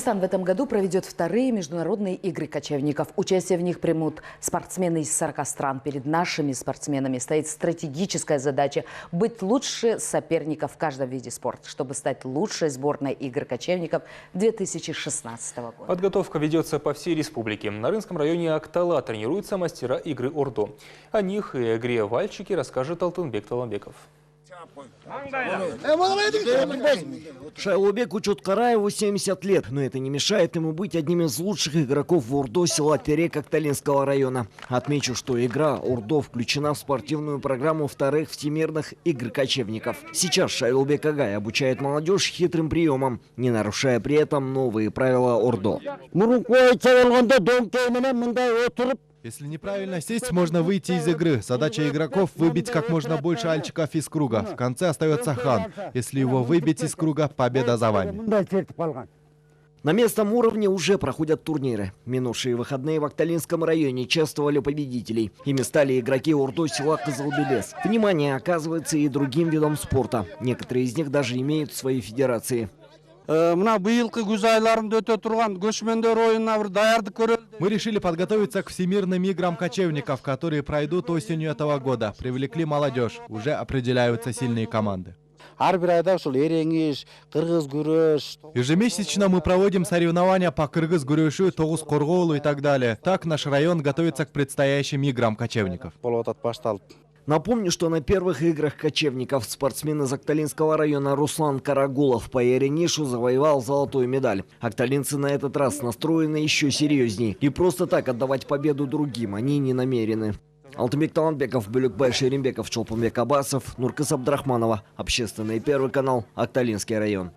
Кыргызстан в этом году проведет вторые международные игры кочевников. Участие в них примут спортсмены из 40 стран. Перед нашими спортсменами стоит стратегическая задача быть лучше соперников в каждом виде спорта, чтобы стать лучшей сборной игр кочевников 2016 года. Подготовка ведется по всей республике. На Рынском районе Актала тренируются мастера игры Ордо. О них и о игре Вальчики расскажет Алтынбек Таламбеков. Шайлобеку Чоткараеву 70 лет, но это не мешает ему быть одним из лучших игроков в Ордо села Терек Акталинского района. Отмечу, что игра Ордо включена в спортивную программу вторых всемирных игр кочевников. Сейчас Шайлобек Агай обучает молодежь хитрым приемам, не нарушая при этом новые правила Ордо. Если неправильно сесть, можно выйти из игры. Задача игроков – выбить как можно больше альчиков из круга. В конце остается хан. Если его выбить из круга, победа за вами. На местном уровне уже проходят турниры. Минувшие выходные в Акталинском районе чествовали победителей. Ими стали игроки Ордо села Кызылбелес. Внимание оказывается и другим видам спорта. Некоторые из них даже имеют свои федерации. Мы решили подготовиться к всемирным играм кочевников, которые пройдут осенью этого года. Привлекли молодежь. Уже определяются сильные команды. Ежемесячно мы проводим соревнования по кыргыз-гурюшу, тогуз-корголу и так далее. Так наш район готовится к предстоящим играм кочевников. Напомню, что на первых играх кочевников спортсмен из Акталинского района Руслан Карагулов по Яринишу завоевал золотую медаль. Акталинцы на этот раз настроены еще серьезней. И просто так отдавать победу другим они не намерены. Алтынбек Таламбеков, Бөлөкбай Шеримбеков, Чолпонбек Абасов, Нуркыз Абдрахманова. Общественный первый канал, Акталинский район.